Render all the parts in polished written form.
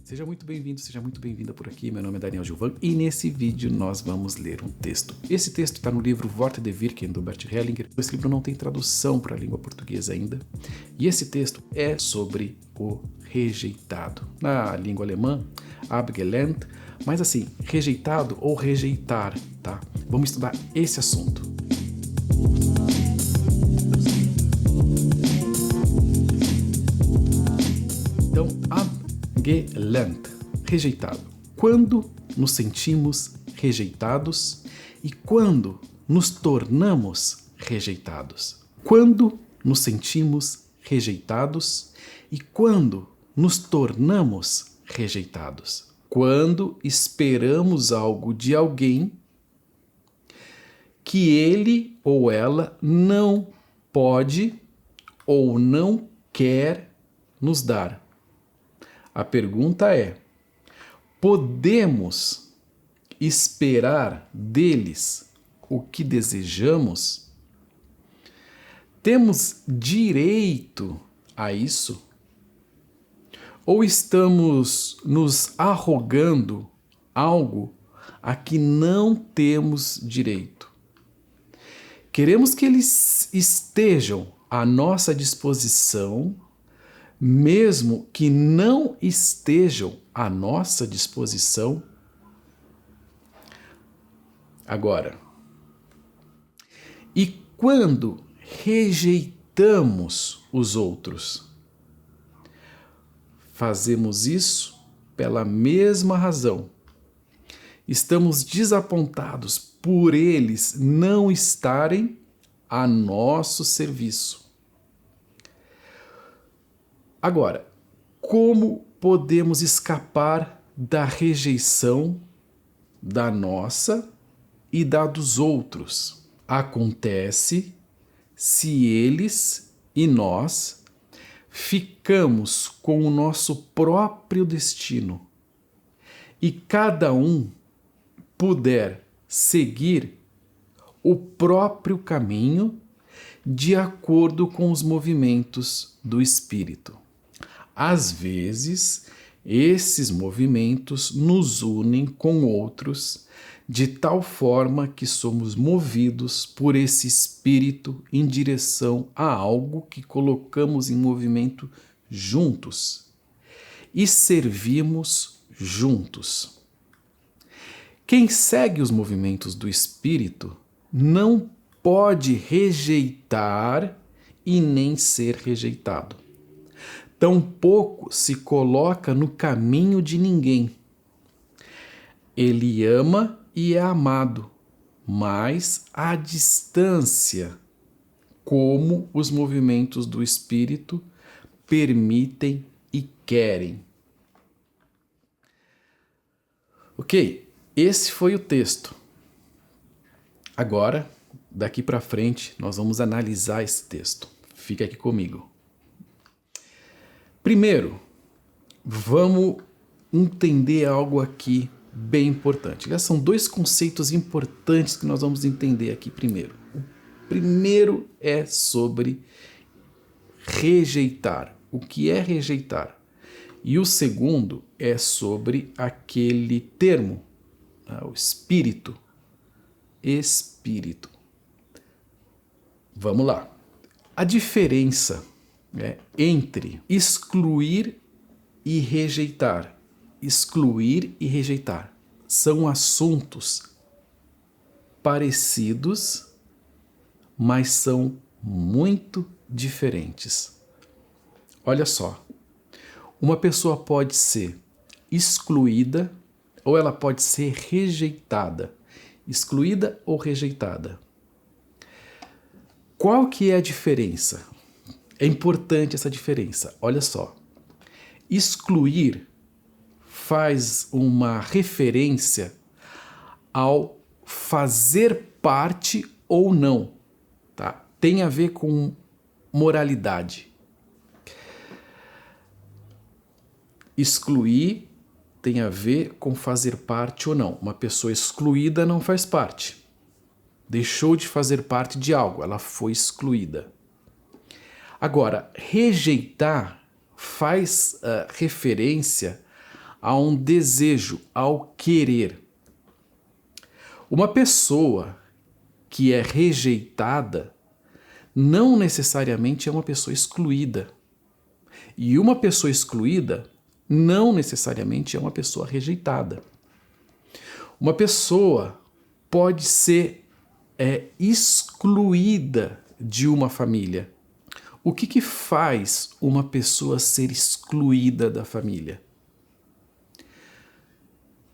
Seja muito bem-vindo, seja muito bem-vinda por aqui. Meu nome é Daniel Gilvan e nesse vídeo nós vamos ler um texto. Esse texto está no livro Worte de Wirken, do Bert Hellinger. Esse livro não tem tradução para a língua portuguesa ainda. E esse texto é sobre o rejeitado. Na língua alemã, abgelehnt, mas assim, rejeitado ou rejeitar, tá? Vamos estudar esse assunto. Então, abgelehnt, rejeitado. Quando nos sentimos rejeitados e quando nos tornamos rejeitados. Quando nos sentimos rejeitados e quando nos tornamos rejeitados. Quando esperamos algo de alguém que ele ou ela não pode ou não quer nos dar. A pergunta é: podemos esperar deles o que desejamos? Temos direito a isso? Ou estamos nos arrogando algo a que não temos direito? Queremos que eles estejam à nossa disposição, mesmo que não estejam à nossa disposição. Agora, e quando rejeitamos os outros? Fazemos isso pela mesma razão. Estamos desapontados por eles não estarem a nosso serviço. Agora, como podemos escapar da rejeição da nossa e da dos outros? Acontece se eles e nós ficamos com o nosso próprio destino e cada um puder seguir o próprio caminho de acordo com os movimentos do espírito. Às vezes, esses movimentos nos unem com outros de tal forma que somos movidos por esse espírito em direção a algo que colocamos em movimento juntos e servimos juntos. Quem segue os movimentos do espírito não pode rejeitar e nem ser rejeitado. Tampouco se coloca no caminho de ninguém. Ele ama e é amado, mas à distância, como os movimentos do espírito permitem e querem. Ok, esse foi o texto. Agora, daqui para frente, nós vamos analisar esse texto. Fica aqui comigo. Primeiro, vamos entender algo aqui bem importante. São dois conceitos importantes que nós vamos entender aqui primeiro. O primeiro é sobre rejeitar. O que é rejeitar? E o segundo é sobre aquele termo, o espírito. Espírito. Vamos lá. A diferença entre excluir e rejeitar. Excluir e rejeitar são assuntos parecidos, mas são muito diferentes. Olha só, uma pessoa pode ser excluída ou ela pode ser rejeitada. Excluída ou rejeitada. Qual que é a diferença? É importante essa diferença. Olha só. Excluir faz uma referência ao fazer parte ou não, tá? Tem a ver com moralidade. Excluir tem a ver com fazer parte ou não. Uma pessoa excluída não faz parte. Deixou de fazer parte de algo, ela foi excluída. Agora, rejeitar faz referência há um desejo, ao querer. Uma pessoa que é rejeitada não necessariamente é uma pessoa excluída. E uma pessoa excluída não necessariamente é uma pessoa rejeitada. Uma pessoa pode ser excluída de uma família. O que faz uma pessoa ser excluída da família?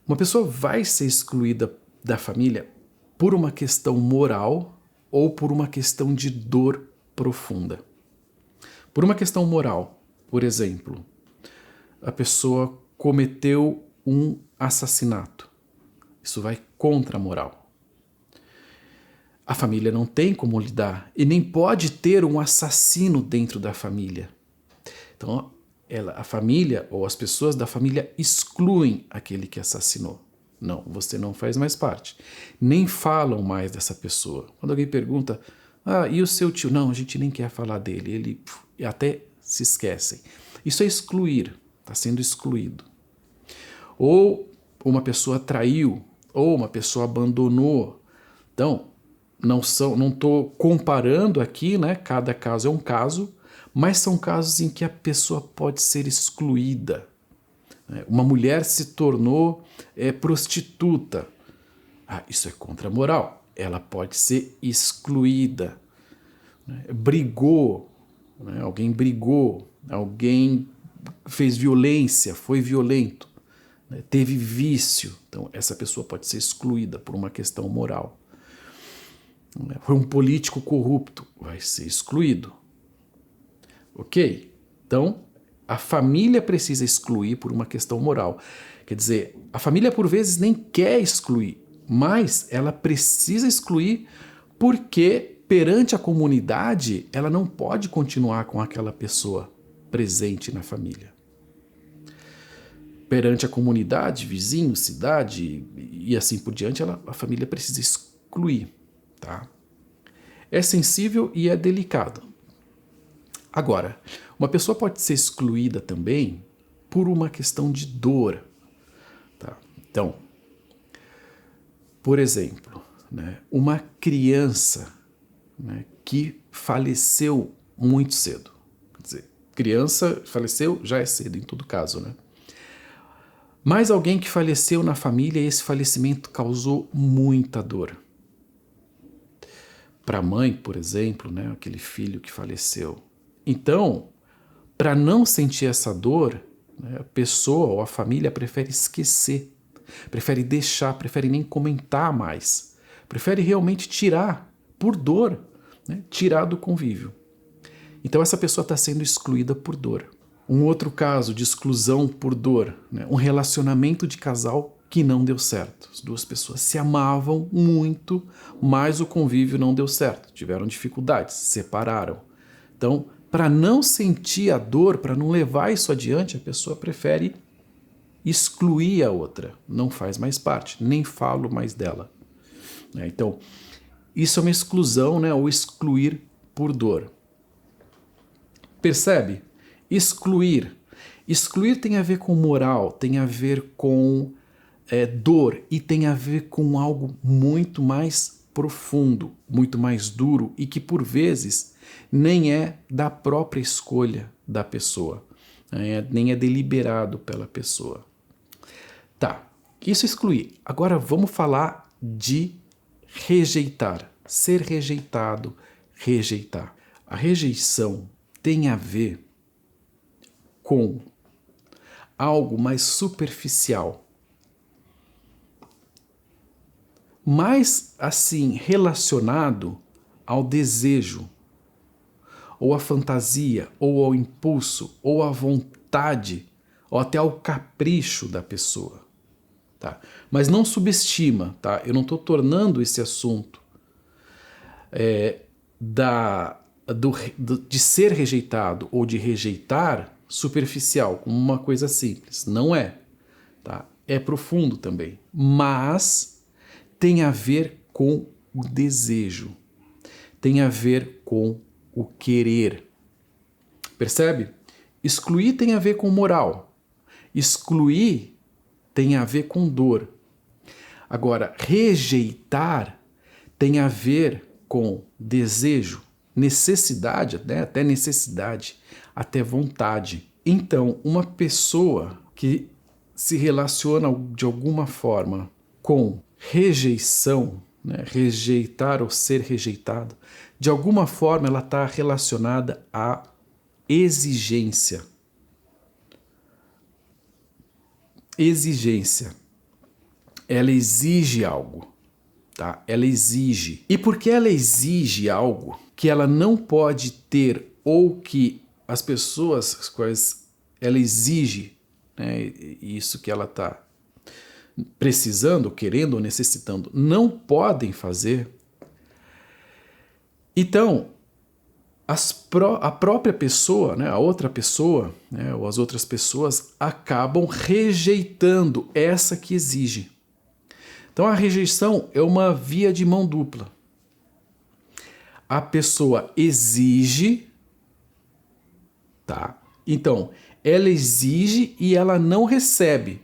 Uma pessoa vai ser excluída da família por uma questão moral ou por uma questão de dor profunda. Por uma questão moral, por exemplo, a pessoa cometeu um assassinato. Isso vai contra a moral. A família não tem como lidar e nem pode ter um assassino dentro da família. Então, a família ou as pessoas da família excluem aquele que assassinou. Não, você não faz mais parte. Nem falam mais dessa pessoa. Quando alguém pergunta, e o seu tio? Não, a gente nem quer falar dele. Ele até se esquecem. Isso é excluir, está sendo excluído. Ou uma pessoa traiu, ou uma pessoa abandonou. Então, não estou comparando aqui, né? Cada caso é um caso, mas são casos em que a pessoa pode ser excluída. Uma mulher se tornou prostituta. Isso é contra a moral. Ela pode ser excluída. Brigou, alguém brigou, alguém fez violência, foi violento, teve vício. Então, essa pessoa pode ser excluída por uma questão moral. Foi um político corrupto, vai ser excluído. Ok? Então, a família precisa excluir por uma questão moral. Quer dizer, a família por vezes nem quer excluir, mas ela precisa excluir porque perante a comunidade ela não pode continuar com aquela pessoa presente na família. Perante a comunidade, vizinho, cidade e assim por diante, a família precisa excluir. Tá? É sensível e é delicado. Agora, uma pessoa pode ser excluída também por uma questão de dor. Tá? Então, por exemplo, uma criança que faleceu muito cedo. Quer dizer, criança faleceu já é cedo em todo caso, né? Mas alguém que faleceu na família e esse falecimento causou muita dor. Para a mãe, por exemplo, aquele filho que faleceu. Então, para não sentir essa dor, a pessoa ou a família prefere esquecer, prefere deixar, prefere nem comentar mais, prefere realmente tirar, por dor, tirar do convívio. Então essa pessoa está sendo excluída por dor. Um outro caso de exclusão por dor, um relacionamento de casal que não deu certo. As duas pessoas se amavam muito, mas o convívio não deu certo. Tiveram dificuldades, se separaram. Então, para não sentir a dor, para não levar isso adiante, a pessoa prefere excluir a outra. Não faz mais parte, nem falo mais dela. Então, isso é uma exclusão, ou excluir por dor. Percebe? Excluir. Excluir tem a ver com moral, tem a ver com dor e tem a ver com algo muito mais profundo, muito mais duro e que por vezes nem é da própria escolha da pessoa, nem é deliberado pela pessoa. Tá, isso é excluir. Agora vamos falar de rejeitar, ser rejeitado, rejeitar. A rejeição tem a ver com algo mais superficial, mais assim relacionado ao desejo, ou à fantasia, ou ao impulso, ou à vontade, ou até ao capricho da pessoa. Tá? Mas não subestima, tá? Eu não estou tornando esse assunto de ser rejeitado ou de rejeitar superficial, como uma coisa simples. Não é. Tá? É profundo também. Mas tem a ver com o desejo. Tem a ver com o querer. Percebe? Excluir tem a ver com moral. Excluir tem a ver com dor. Agora, rejeitar tem a ver com desejo, necessidade, né? Até necessidade, até vontade. Então, uma pessoa que se relaciona de alguma forma com rejeição, né? Rejeitar ou ser rejeitado, de alguma forma ela está relacionada à exigência. Exigência. Ela exige algo, tá? Ela exige. E porque ela exige algo que ela não pode ter ou que as pessoas as quais ela exige, né, isso que ela está precisando, querendo ou necessitando, não podem fazer, então a própria pessoa, né, a outra pessoa, né, ou as outras pessoas acabam rejeitando essa que exige. Então a rejeição é uma via de mão dupla. A pessoa exige, tá? Então, ela exige e ela não recebe,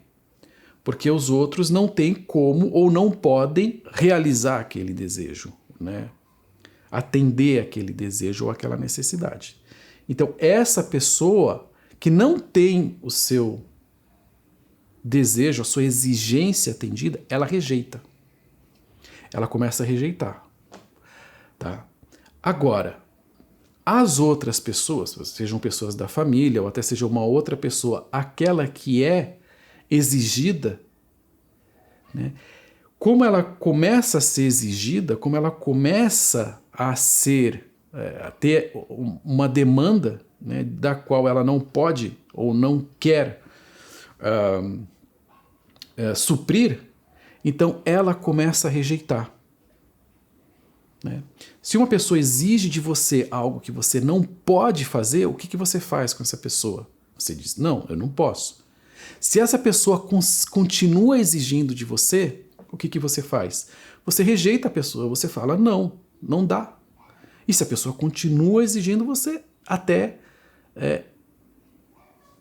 porque os outros não têm como ou não podem realizar aquele desejo, né? Atender aquele desejo ou aquela necessidade. Então, essa pessoa que não tem o seu desejo, a sua exigência atendida, ela rejeita. Ela começa a rejeitar, tá? Agora, as outras pessoas, sejam pessoas da família ou até seja uma outra pessoa, aquela que é exigida, né? Como ela começa a ser exigida, como ela começa a ser, a ter uma demanda, né, da qual ela não pode ou não quer suprir, então ela começa a rejeitar. Né? Se uma pessoa exige de você algo que você não pode fazer, o que você faz com essa pessoa? Você diz, não, eu não posso. Se essa pessoa continua exigindo de você, o que você faz? Você rejeita a pessoa, você fala, não, não dá. E se a pessoa continua exigindo, você até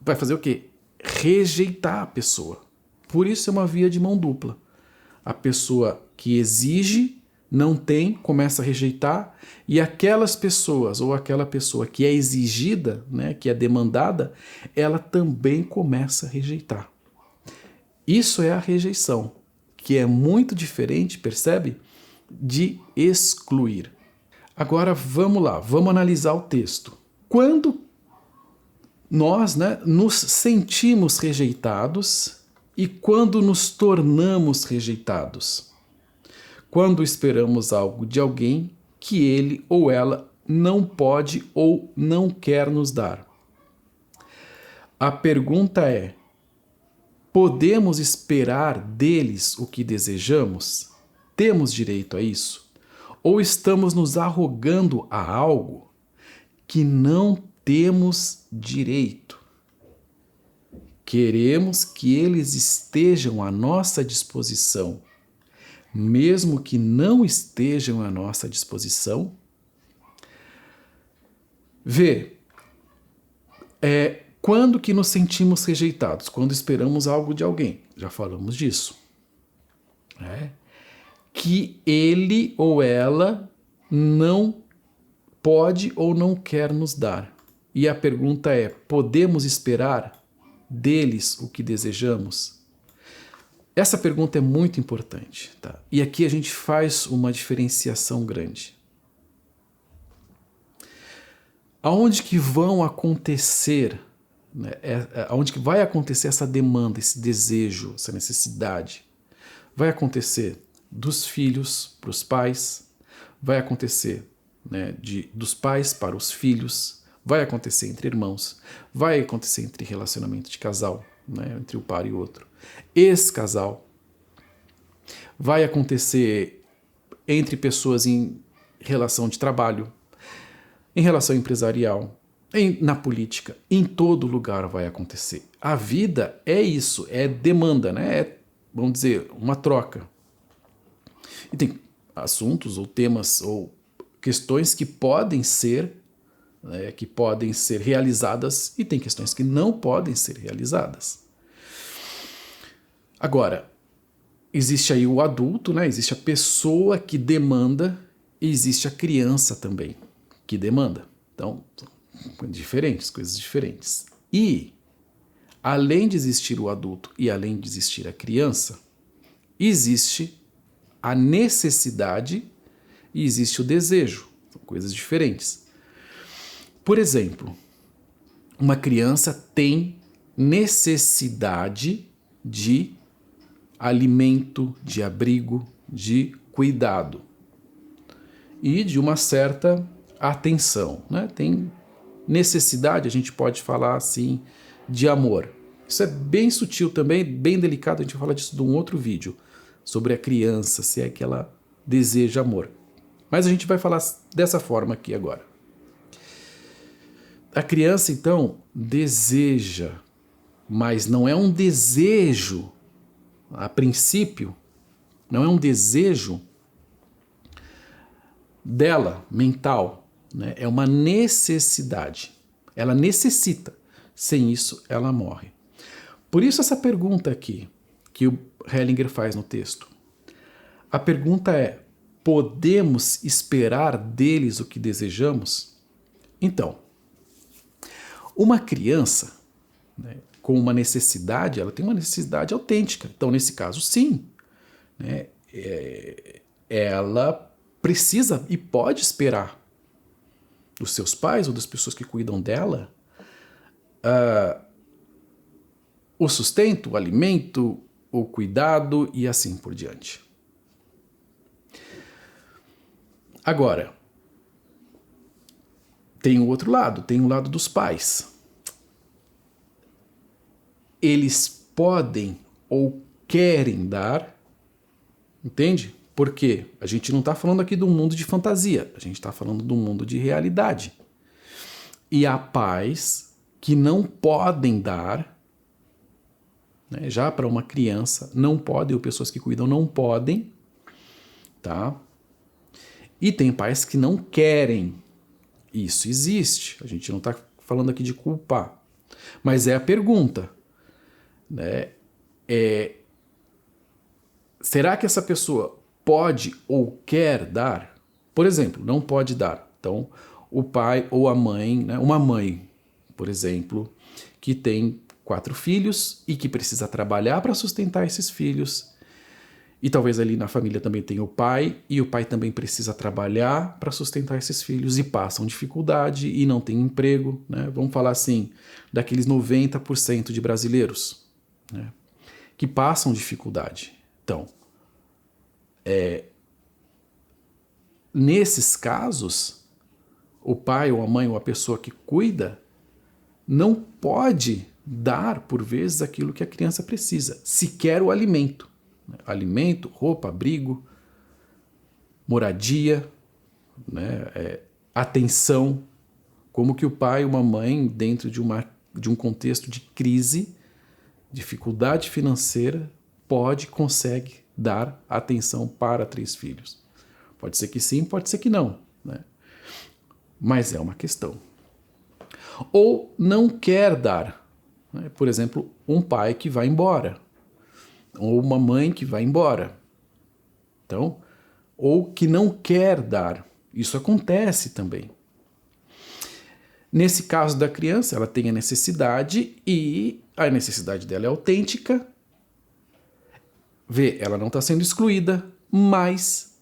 vai fazer o quê? Rejeitar a pessoa. Por isso é uma via de mão dupla. A pessoa que exige não tem, começa a rejeitar, e aquelas pessoas ou aquela pessoa que é exigida, né, que é demandada, ela também começa a rejeitar. Isso é a rejeição, que é muito diferente, percebe? De excluir. Agora vamos lá, vamos analisar o texto. Quando nós, né, nos sentimos rejeitados e quando nos tornamos rejeitados? Quando esperamos algo de alguém que ele ou ela não pode ou não quer nos dar. A pergunta é: podemos esperar deles o que desejamos? Temos direito a isso? Ou estamos nos arrogando a algo que não temos direito? Queremos que eles estejam à nossa disposição, mesmo que não estejam à nossa disposição? Vê, quando que nos sentimos rejeitados? Quando esperamos algo de alguém. Já falamos disso. Que ele ou ela não pode ou não quer nos dar. E a pergunta é, podemos esperar deles o que desejamos? Essa pergunta é muito importante, tá? E aqui a gente faz uma diferenciação grande. Aonde que vão acontecer, né, aonde que vai acontecer essa demanda, esse desejo, essa necessidade? Vai acontecer dos filhos para os pais, vai acontecer, né, dos pais para os filhos, vai acontecer entre irmãos, vai acontecer entre relacionamento de casal, né, entre o par e o outro, ex-casal, vai acontecer entre pessoas em relação de trabalho, em relação empresarial, na política, em todo lugar vai acontecer. A vida é isso, é demanda, né? É, vamos dizer, uma troca. E tem assuntos ou temas ou questões que podem ser, né, que podem ser realizadas e tem questões que não podem ser realizadas. Agora, existe aí o adulto, né? Existe a pessoa que demanda e existe a criança também que demanda. Então, diferentes, coisas diferentes. E, além de existir o adulto e além de existir a criança, existe a necessidade e existe o desejo. São coisas diferentes. Por exemplo, uma criança tem necessidade de alimento, de abrigo, de cuidado e de uma certa atenção, né? Tem necessidade, a gente pode falar assim, de amor. Isso é bem sutil também, bem delicado, a gente vai falar disso num outro vídeo, sobre a criança, se é que ela deseja amor. Mas a gente vai falar dessa forma aqui agora. A criança, então, deseja, mas não é um desejo, a princípio, não é um desejo dela, mental, né? É uma necessidade. Ela necessita. Sem isso, ela morre. Por isso essa pergunta aqui, que o Hellinger faz no texto. A pergunta é, podemos esperar deles o que desejamos? Então, uma criança, né, com uma necessidade, ela tem uma necessidade autêntica. Então, nesse caso, sim, né, ela precisa e pode esperar dos seus pais ou das pessoas que cuidam dela o sustento, o alimento, o cuidado e assim por diante. Agora, tem o outro lado, tem o lado dos pais. Eles podem ou querem dar, entende? Porque a gente não está falando aqui de um mundo de fantasia, a gente está falando de um mundo de realidade. E há pais que não podem dar, né, já para uma criança, não podem, ou pessoas que cuidam não podem, tá? E tem pais que não querem. Isso existe, a gente não está falando aqui de culpar. Mas é a pergunta, né? Será que essa pessoa pode ou quer dar? Por exemplo, não pode dar. Então, o pai ou a mãe, né? Uma mãe, por exemplo, que tem 4 filhos e que precisa trabalhar para sustentar esses filhos. E talvez ali na família também tenha o pai, e o pai também precisa trabalhar para sustentar esses filhos e passam dificuldade e não tem emprego, né? Vamos falar assim, daqueles 90% de brasileiros, né, que passam dificuldade. Então, nesses casos, o pai ou a mãe ou a pessoa que cuida não pode dar, por vezes, aquilo que a criança precisa, sequer o alimento. Alimento, roupa, abrigo, moradia, né, atenção, como que o pai ou uma mãe, dentro de um contexto de crise, dificuldade financeira, consegue dar atenção para 3 filhos. Pode ser que sim, pode ser que não, né? Mas é uma questão. Ou não quer dar, né? Por exemplo, um pai que vai embora, ou uma mãe que vai embora. Então, ou que não quer dar. Isso acontece também. Nesse caso da criança, ela tem a necessidade e a necessidade dela é autêntica. Vê, ela não está sendo excluída, mas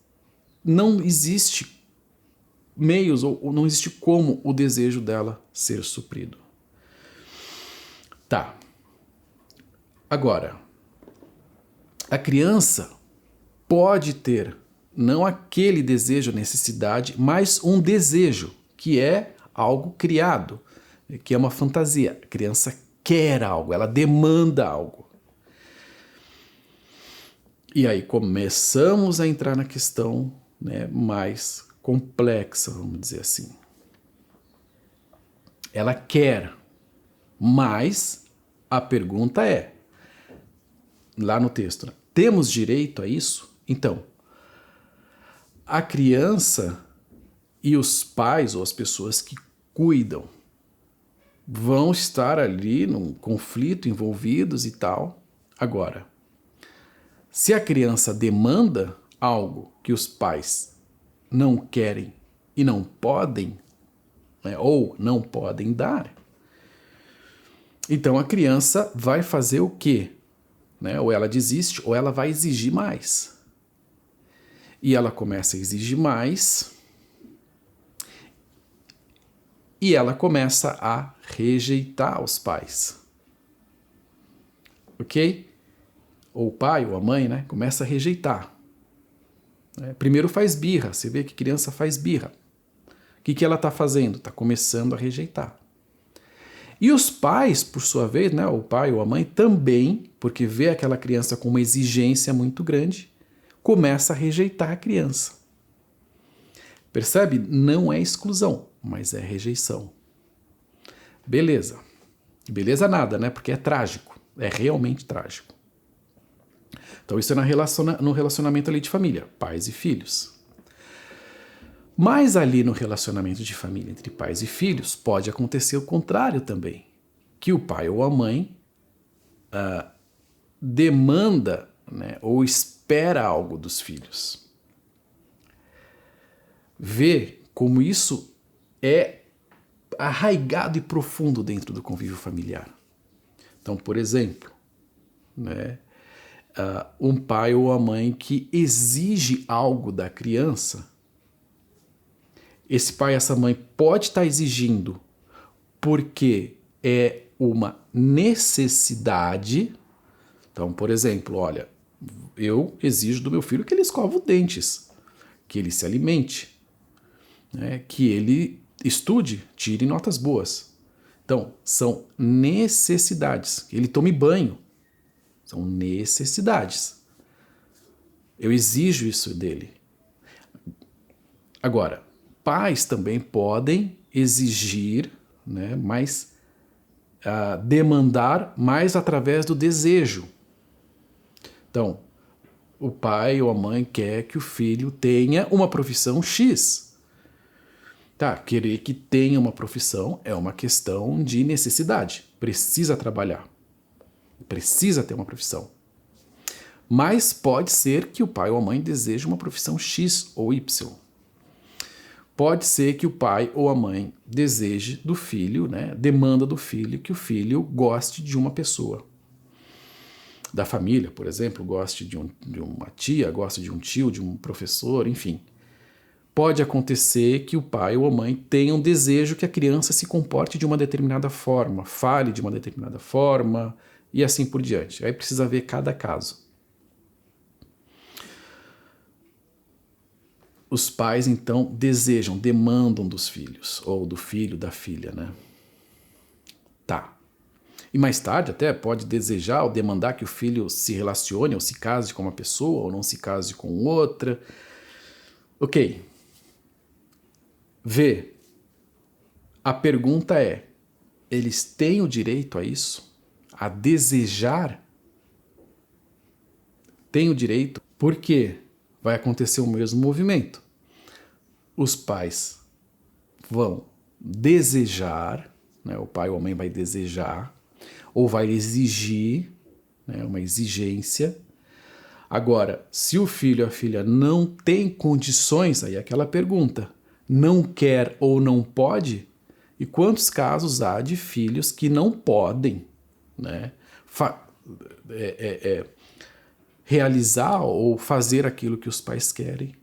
não existe meios ou não existe como o desejo dela ser suprido. Tá. Agora, a criança pode ter não aquele desejo, necessidade, mas um desejo, que é algo criado, que é uma fantasia. A criança quer algo, ela demanda algo. E aí começamos a entrar na questão, né, mais complexa, vamos dizer assim. Ela quer, mas a pergunta é, lá no texto, né, temos direito a isso? Então, a criança e os pais ou as pessoas que cuidam vão estar ali num conflito, envolvidos e tal. Agora, Se a criança demanda algo que os pais não querem e não podem, né, ou não podem dar, então a criança vai fazer o quê? Né? Ou ela desiste, ou ela vai exigir mais. E ela começa a exigir mais, e ela começa a rejeitar os pais. Ok? Ou o pai ou a mãe, né? Começa a rejeitar. Primeiro faz birra, você vê que criança faz birra. O que ela está fazendo? Está começando a rejeitar. E os pais, por sua vez, né, o pai ou a mãe também, porque vê aquela criança com uma exigência muito grande, começa a rejeitar a criança. Percebe? Não é exclusão, mas é rejeição. Beleza. Beleza nada, né? Porque é trágico. É realmente trágico. Então isso é no relacionamento ali de família, pais e filhos. Mas ali no relacionamento de família entre pais e filhos, pode acontecer o contrário também. Que o pai ou a mãe demanda, né, ou espera algo dos filhos. Vê como isso é arraigado e profundo dentro do convívio familiar. Então, por exemplo, né, um pai ou a mãe que exige algo da criança, esse pai, essa mãe pode estar exigindo porque é uma necessidade. Então, por exemplo, olha, eu exijo do meu filho que ele escova os dentes, que ele se alimente, né, que ele estude, tire notas boas. Então, são necessidades. Que ele tome banho. São necessidades. Eu exijo isso dele. Agora, pais também podem exigir, né, mas demandar mais através do desejo. Então, o pai ou a mãe quer que o filho tenha uma profissão X. Tá, querer que tenha uma profissão é uma questão de necessidade. Precisa trabalhar. Precisa ter uma profissão. Mas pode ser que o pai ou a mãe deseje uma profissão X ou Y. Pode ser que o pai ou a mãe deseje do filho, né, demanda do filho que o filho goste de uma pessoa. Da família, por exemplo, goste de uma tia, goste de um tio, de um professor, enfim. Pode acontecer que o pai ou a mãe tenham desejo que a criança se comporte de uma determinada forma, fale de uma determinada forma e assim por diante. Aí precisa ver cada caso. Os pais, então, desejam, demandam dos filhos, ou do filho, da filha, né? Tá. E mais tarde até pode desejar ou demandar que o filho se relacione ou se case com uma pessoa ou não se case com outra. Ok. Vê. A pergunta é, eles têm o direito a isso? A desejar? Têm o direito? Por quê? Vai acontecer o mesmo movimento. Os pais vão desejar, né, o pai ou a mãe vai desejar, ou vai exigir, né, uma exigência. Agora, se o filho ou a filha não tem condições, aí é aquela pergunta, não quer ou não pode? E quantos casos há de filhos que não podem, né, realizar ou fazer aquilo que os pais querem?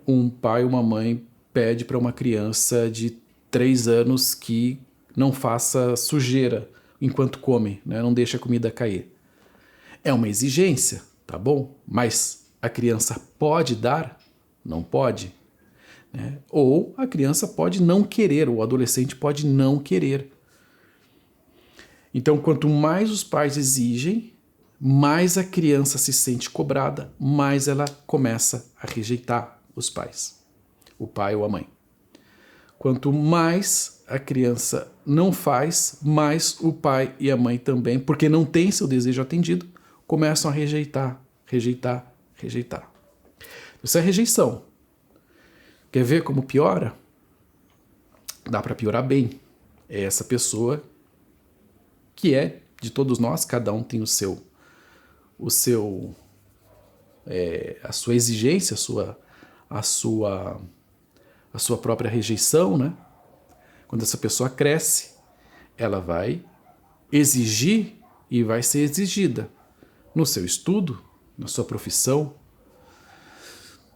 Um pai ou uma mãe pede para uma criança de 3 anos que não faça sujeira enquanto come, né? Não deixa a comida cair. É uma exigência, tá bom? Mas a criança pode dar? Não pode. Né? Ou a criança pode não querer, ou o adolescente pode não querer. Então, quanto mais os pais exigem, mais a criança se sente cobrada, mais ela começa a rejeitar os pais, o pai ou a mãe. Quanto mais a criança não faz, mais o pai e a mãe também, porque não tem seu desejo atendido, começam a rejeitar, rejeitar, rejeitar. Isso é rejeição. Quer ver como piora? Dá para piorar bem. É essa pessoa que é de todos nós, cada um tem o seu o seu, a sua exigência, a sua própria rejeição, né? Quando essa pessoa cresce, ela vai exigir e vai ser exigida no seu estudo, na sua profissão,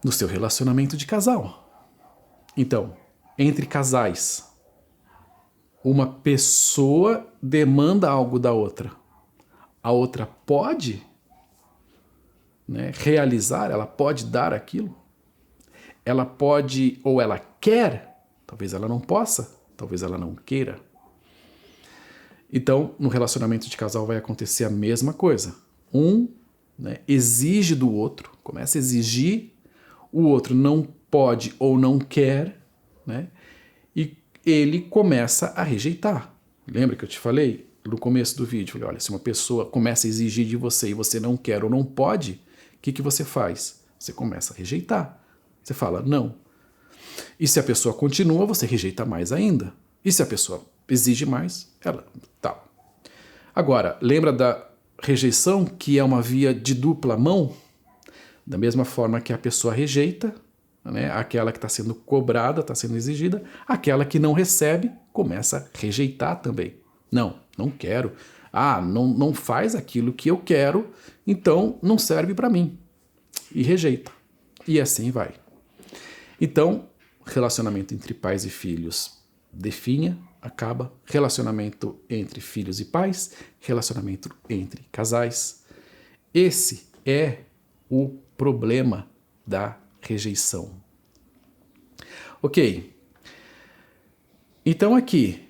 no seu relacionamento de casal. Então, entre casais, uma pessoa demanda algo da outra. A outra pode, né, realizar, ela pode dar aquilo. Ela pode, ou ela quer, talvez ela não possa, talvez ela não queira. Então, no relacionamento de casal vai acontecer a mesma coisa. Um, né, exige do outro, começa a exigir, o outro não pode ou não quer, né, e ele começa a rejeitar. Lembra que eu te falei no começo do vídeo? Falei, olha, se uma pessoa começa a exigir de você e você não quer ou não pode, o que você faz? Você começa a rejeitar. Você fala não. E se a pessoa continua, você rejeita mais ainda. E se a pessoa exige mais, ela tá. Agora, lembra da rejeição, que é uma via de dupla mão? Da mesma forma que a pessoa rejeita, né, aquela que está sendo cobrada, está sendo exigida, aquela que não recebe começa a rejeitar também. Não quero. Não faz aquilo que eu quero, então não serve para mim. E rejeita. E assim vai. Então, relacionamento entre pais e filhos definha, acaba. Relacionamento entre filhos e pais, relacionamento entre casais. Esse é o problema da rejeição. Ok. Então aqui,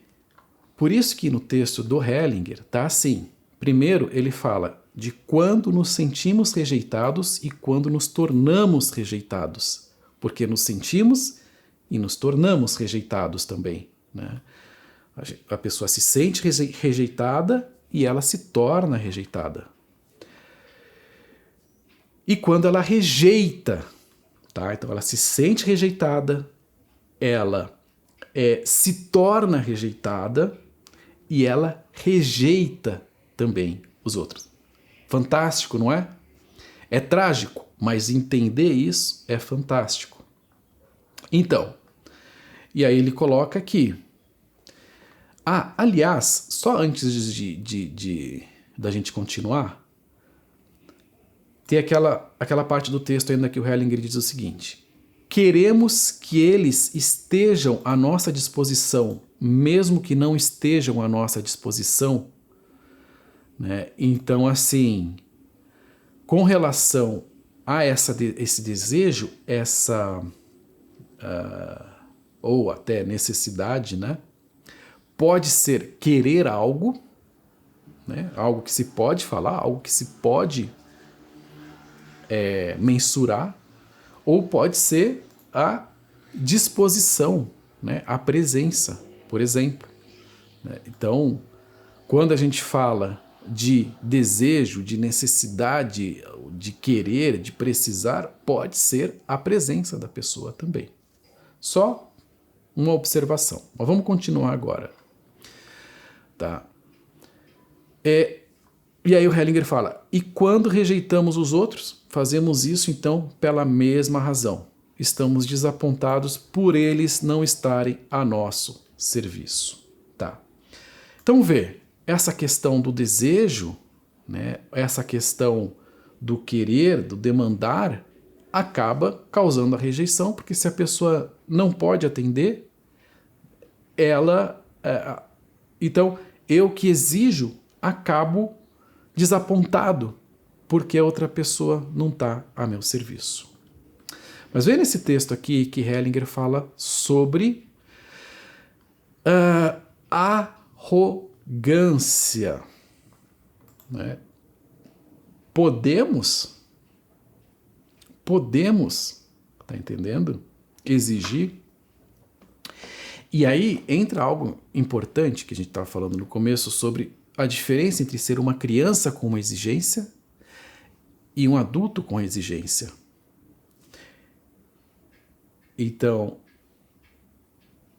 por isso que no texto do Hellinger tá assim. Primeiro ele fala de quando nos sentimos rejeitados e quando nos tornamos rejeitados. Porque nos sentimos e nos tornamos rejeitados também, né? A pessoa se sente rejeitada e ela se torna rejeitada. E quando ela rejeita, tá? Então ela se sente rejeitada, ela se torna rejeitada e ela rejeita também os outros. Fantástico, não é? É trágico, mas entender isso é fantástico. Então, e aí ele coloca aqui. Aliás, só antes da gente continuar, tem aquela parte do texto ainda que o Hellinger diz o seguinte: queremos que eles estejam à nossa disposição, mesmo que não estejam à nossa disposição, né? Então, assim, com relação a esse desejo, ou até necessidade, né? Pode ser querer algo, né? Algo que se pode falar, algo que se pode mensurar, ou pode ser a disposição, né? A presença, por exemplo, né? Então, quando a gente fala de desejo, de necessidade, de querer, de precisar, pode ser a presença da pessoa também. Só uma observação. Mas vamos continuar agora. Tá? E aí o Hellinger fala, e quando rejeitamos os outros, fazemos isso então pela mesma razão. Estamos desapontados por eles não estarem a nosso serviço. Tá? Então vê, essa questão do desejo, né, essa questão do querer, do demandar, acaba causando a rejeição, porque se a pessoa não pode atender, então eu que exijo acabo desapontado porque a outra pessoa não está a meu serviço. Mas vê nesse texto aqui que Hellinger fala sobre arrogância, né? Podemos, tá entendendo? Exigir. E aí entra algo importante que a gente estava falando no começo sobre a diferença entre ser uma criança com uma exigência e um adulto com exigência. Então,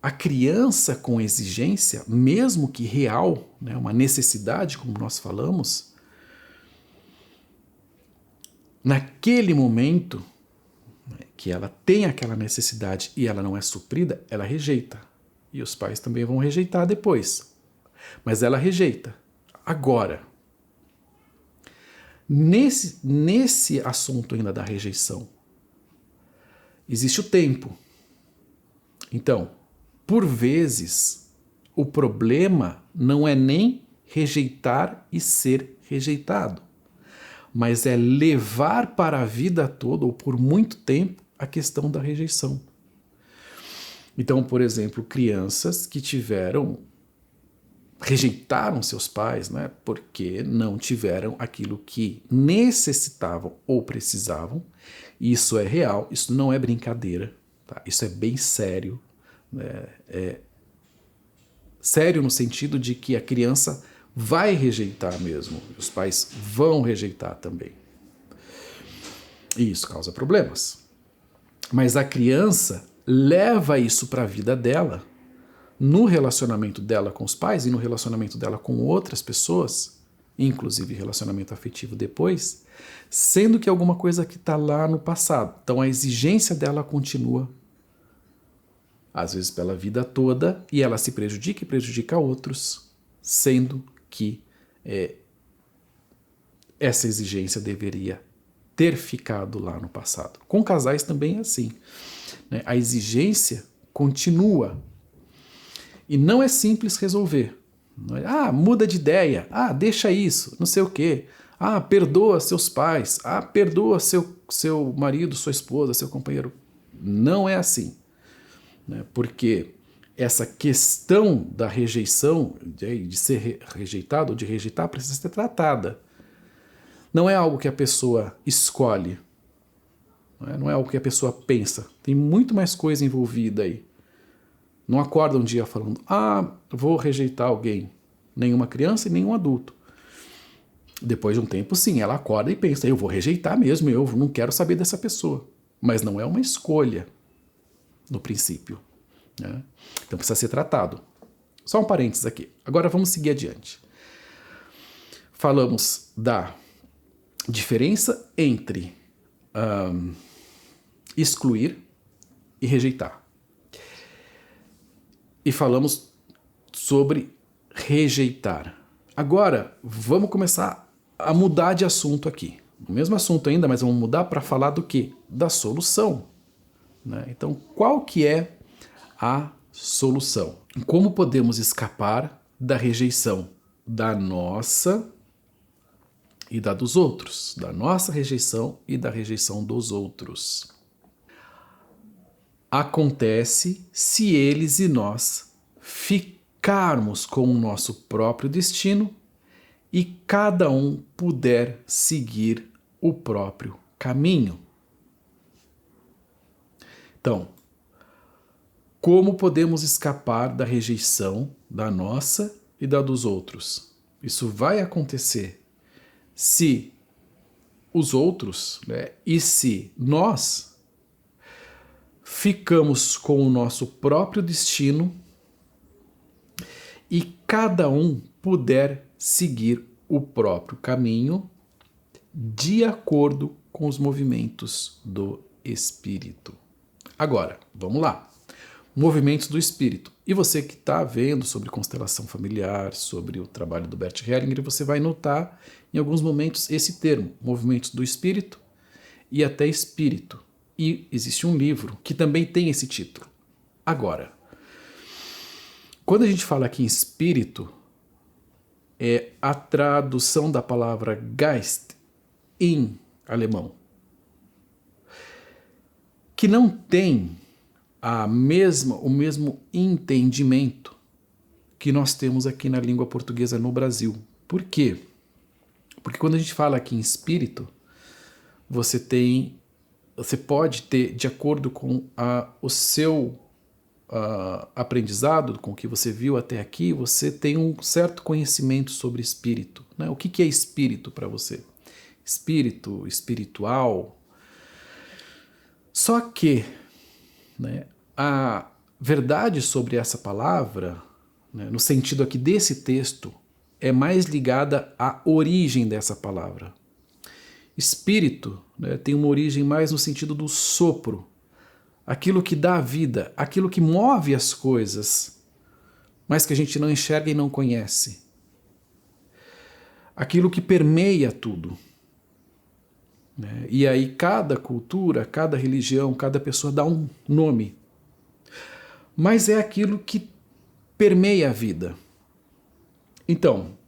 a criança com exigência, mesmo que real, né, uma necessidade, como nós falamos, naquele momento, que ela tem aquela necessidade e ela não é suprida, ela rejeita. E os pais também vão rejeitar depois. Mas ela rejeita. Agora, nesse assunto ainda da rejeição, existe o tempo. Então, por vezes, o problema não é nem rejeitar e ser rejeitado, mas é levar para a vida toda, ou por muito tempo, a questão da rejeição. Então, por exemplo, crianças que rejeitaram seus pais, né, porque não tiveram aquilo que necessitavam ou precisavam. Isso é real, isso não é brincadeira, tá? Isso é bem sério. É sério no sentido de que a criança vai rejeitar mesmo, os pais vão rejeitar também. E isso causa problemas. Mas a criança leva isso para a vida dela, no relacionamento dela com os pais e no relacionamento dela com outras pessoas, inclusive relacionamento afetivo depois, sendo que alguma coisa que está lá no passado. Então a exigência dela continua, às vezes pela vida toda, e ela se prejudica e prejudica outros, sendo que essa exigência deveria ter ficado lá no passado. Com casais também é assim, né? A exigência continua. E não é simples resolver. Muda de ideia. Deixa isso, não sei o quê. Perdoa seus pais. Perdoa seu marido, sua esposa, seu companheiro. Não é assim, né? Porque essa questão da rejeição, de ser rejeitado ou de rejeitar, precisa ser tratada. Não é algo que a pessoa escolhe. Não é algo que a pessoa pensa. Tem muito mais coisa envolvida aí. Não acorda um dia falando, vou rejeitar alguém. Nenhuma criança e nenhum adulto. Depois de um tempo, sim, ela acorda e pensa, eu vou rejeitar mesmo, eu não quero saber dessa pessoa. Mas não é uma escolha, no princípio, né? Então precisa ser tratado. Só um parênteses aqui. Agora vamos seguir adiante. Falamos da diferença entre excluir e rejeitar. E falamos sobre rejeitar. Agora, vamos começar a mudar de assunto aqui. O mesmo assunto ainda, mas vamos mudar para falar do quê? Da solução, né? Então, qual que é a solução? Como podemos escapar da rejeição da nossa e da dos outros? Da nossa rejeição e da rejeição dos outros. Acontece se eles e nós ficarmos com o nosso próprio destino e cada um puder seguir o próprio caminho. Então, como podemos escapar da rejeição da nossa e da dos outros? Isso vai acontecer se os outros, né, e se nós ficamos com o nosso próprio destino e cada um puder seguir o próprio caminho de acordo com os movimentos do espírito. Agora, vamos lá. Movimentos do espírito. E você que está vendo sobre constelação familiar, sobre o trabalho do Bert Hellinger, você vai notar em alguns momentos esse termo, movimentos do espírito e até espírito. E existe um livro que também tem esse título. Agora, quando a gente fala aqui em espírito, é a tradução da palavra Geist em alemão, que não tem o mesmo entendimento que nós temos aqui na língua portuguesa no Brasil. Por quê? Porque quando a gente fala aqui em espírito, você pode ter, de acordo com o seu aprendizado, com o que você viu até aqui, você tem um certo conhecimento sobre espírito, né? O que é espírito para você? Espírito, espiritual. Só que, né, a verdade sobre essa palavra, né, no sentido aqui desse texto, é mais ligada à origem dessa palavra. Espírito, né, tem uma origem mais no sentido do sopro, aquilo que dá vida, aquilo que move as coisas, mas que a gente não enxerga e não conhece. Aquilo que permeia tudo. Né? E aí cada cultura, cada religião, cada pessoa dá um nome. Mas é aquilo que permeia a vida. Então,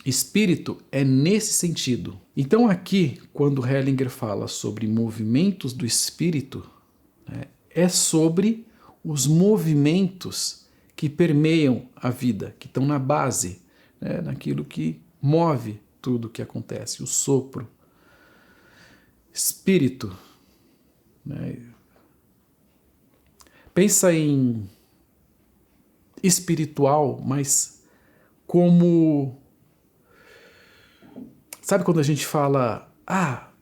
espírito é nesse sentido. Então aqui, quando Hellinger fala sobre movimentos do espírito, né, é sobre os movimentos que permeiam a vida, que estão na base, né, naquilo que move tudo o que acontece, o sopro. Espírito. Né? Pensa em espiritual, mas como... Sabe quando a gente fala,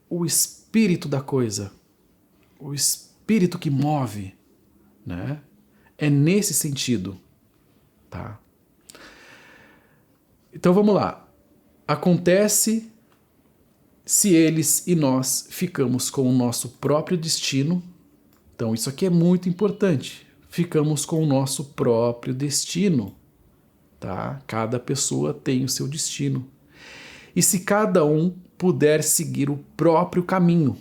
o espírito da coisa, o espírito que move, né? É nesse sentido, tá? Então vamos lá. Acontece se eles e nós ficamos com o nosso próprio destino. Então isso aqui é muito importante. Ficamos com o nosso próprio destino, tá? Cada pessoa tem o seu destino. E se cada um puder seguir o próprio caminho,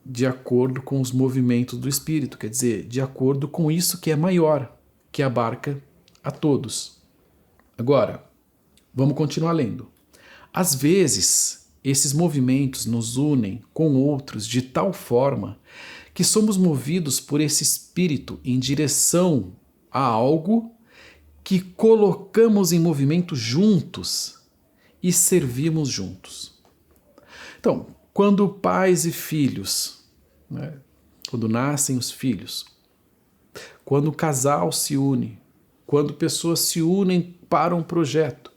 de acordo com os movimentos do espírito, quer dizer, de acordo com isso que é maior, que abarca a todos. Agora, vamos continuar lendo. Às vezes, esses movimentos nos unem com outros de tal forma que somos movidos por esse espírito em direção a algo que colocamos em movimento juntos e servimos juntos. Então, quando pais e filhos, né, quando nascem os filhos, quando o casal se une, quando pessoas se unem para um projeto,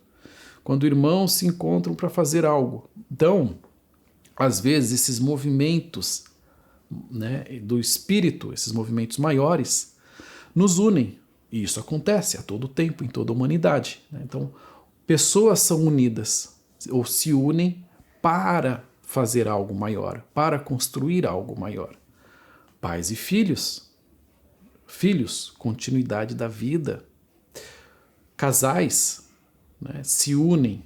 quando irmãos se encontram para fazer algo. Então, às vezes, esses movimentos, né, do espírito, esses movimentos maiores, nos unem. E isso acontece a todo tempo, em toda a humanidade. Né? Então, pessoas são unidas, ou se unem para fazer algo maior, para construir algo maior. Pais e filhos, continuidade da vida. Casais, né, se unem.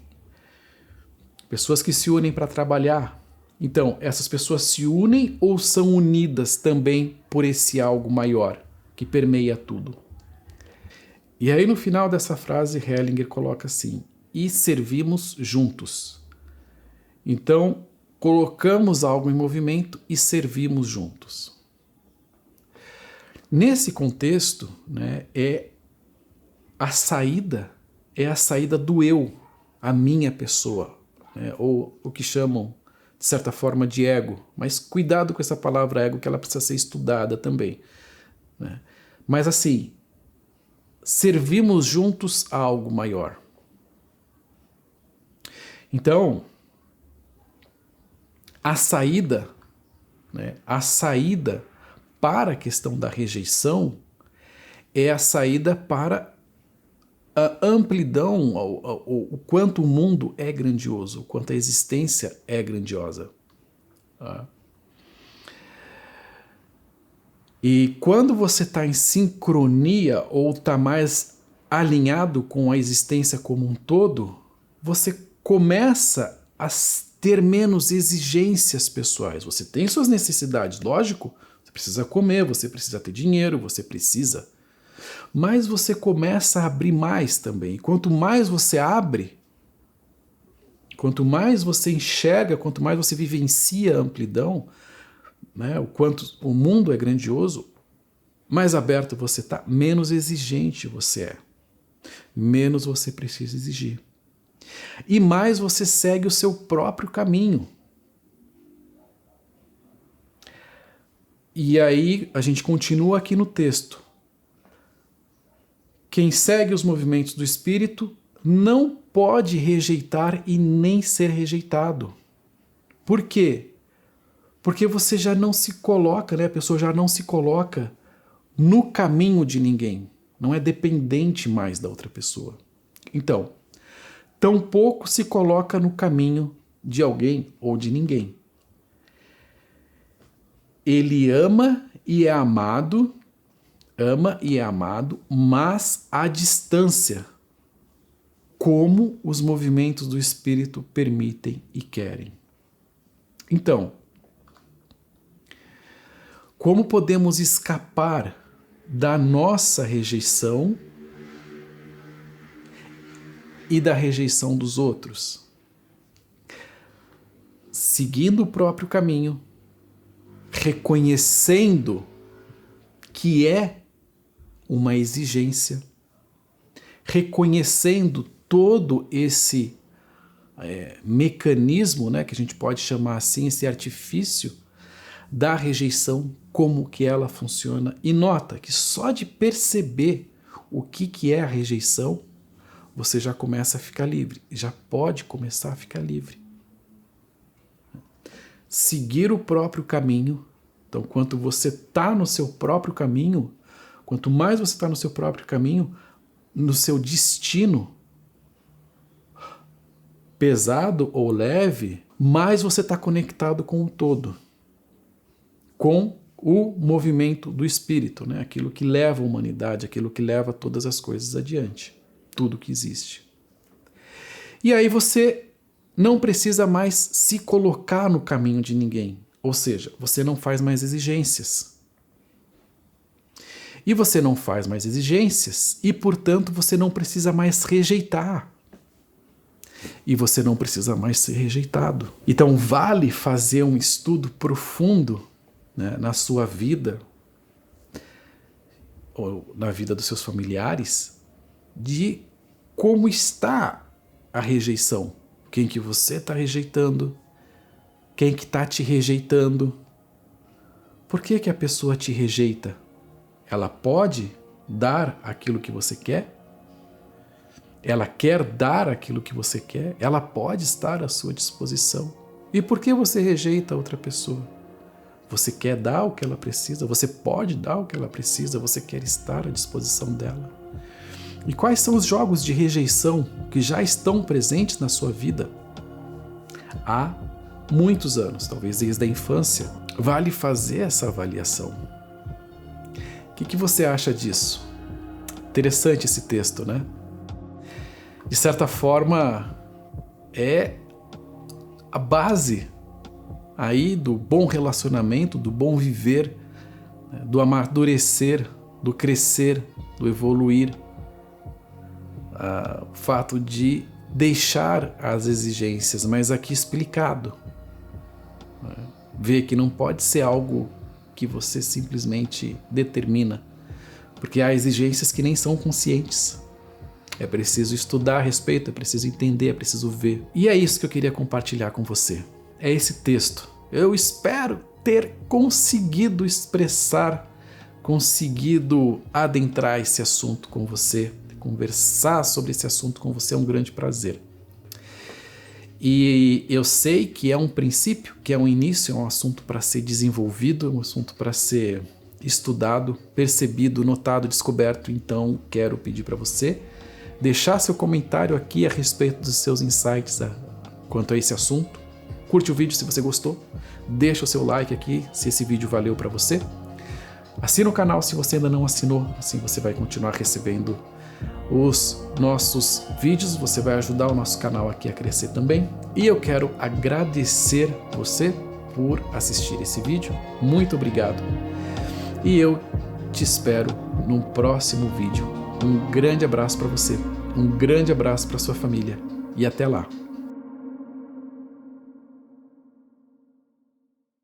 Pessoas que se unem para trabalhar. Então, essas pessoas se unem ou são unidas também por esse algo maior que permeia tudo? E aí no final dessa frase Hellinger coloca assim, e servimos juntos. Então colocamos algo em movimento e servimos juntos. Nesse contexto, né, a saída do eu, a minha pessoa, né, ou o que chamam de certa forma de ego, mas cuidado com essa palavra ego que ela precisa ser estudada também. Né? Mas assim, servimos juntos a algo maior. Então, a saída para a questão da rejeição é a saída para a amplidão, o quanto o mundo é grandioso, o quanto a existência é grandiosa. Tá? E quando você está em sincronia ou está mais alinhado com a existência como um todo, você começa a ter menos exigências pessoais. Você tem suas necessidades, lógico, você precisa comer, você precisa ter dinheiro, você precisa. Mas você começa a abrir mais também. E quanto mais você abre, quanto mais você enxerga, quanto mais você vivencia a amplidão, né, o quanto o mundo é grandioso, mais aberto você está, menos exigente você é. Menos você precisa exigir. E mais você segue o seu próprio caminho. E aí a gente continua aqui no texto. Quem segue os movimentos do espírito não pode rejeitar e nem ser rejeitado. Por quê? Porque você já não se coloca, né? A pessoa já não se coloca no caminho de ninguém. Não é dependente mais da outra pessoa. Então, tampouco se coloca no caminho de alguém ou de ninguém. Ele ama e é amado, mas à distância, como os movimentos do Espírito permitem e querem. Então, como podemos escapar da nossa rejeição e da rejeição dos outros? Seguindo o próprio caminho, reconhecendo que é uma exigência, reconhecendo todo esse mecanismo, né, que a gente pode chamar assim, esse artifício da rejeição, como que ela funciona. E nota que só de perceber o que é a rejeição, você já começa a ficar livre, já pode começar a ficar livre. Seguir o próprio caminho. Então, quanto você está no seu próprio caminho, quanto mais você está no seu próprio caminho, no seu destino, pesado ou leve, mais você está conectado com o todo, com o movimento do Espírito, né? Aquilo que leva a humanidade, aquilo que leva todas as coisas adiante, tudo que existe. E aí você não precisa mais se colocar no caminho de ninguém, ou seja, você não faz mais exigências. E você não faz mais exigências e, portanto, você não precisa mais rejeitar. E você não precisa mais ser rejeitado. Então, vale fazer um estudo profundo, né, na sua vida, ou na vida dos seus familiares, de como está a rejeição. Quem que você está rejeitando? Quem que está te rejeitando? Por que que a pessoa te rejeita? Ela pode dar aquilo que você quer? Ela quer dar aquilo que você quer? Ela pode estar à sua disposição. E por que você rejeita a outra pessoa? Você quer dar o que ela precisa? Você pode dar o que ela precisa? Você quer estar à disposição dela? E quais são os jogos de rejeição que já estão presentes na sua vida há muitos anos, talvez desde a infância? Vale fazer essa avaliação. O que você acha disso? Interessante esse texto, né? De certa forma, é a base aí do bom relacionamento, do bom viver, do amadurecer, do crescer, do evoluir. O fato de deixar as exigências, mas aqui explicado. Ver que não pode ser algo que você simplesmente determina, porque há exigências que nem são conscientes. É preciso estudar a respeito, é preciso entender, é preciso ver. E é isso que eu queria compartilhar com você. É esse texto. Eu espero ter conseguido expressar, conseguido adentrar esse assunto com você, conversar sobre esse assunto com você é um grande prazer. E eu sei que é um princípio, que é um início, é um assunto para ser desenvolvido, é um assunto para ser estudado, percebido, notado, descoberto. Então, quero pedir para você deixar seu comentário aqui a respeito dos seus insights quanto a esse assunto. Curte o vídeo se você gostou, deixa o seu like aqui se esse vídeo valeu para você. Assina o canal se você ainda não assinou, assim você vai continuar recebendo os nossos vídeos, você vai ajudar o nosso canal aqui a crescer também. E eu quero agradecer você por assistir esse vídeo, muito obrigado. E eu te espero no próximo vídeo. Um grande abraço para você, um grande abraço para sua família e até lá.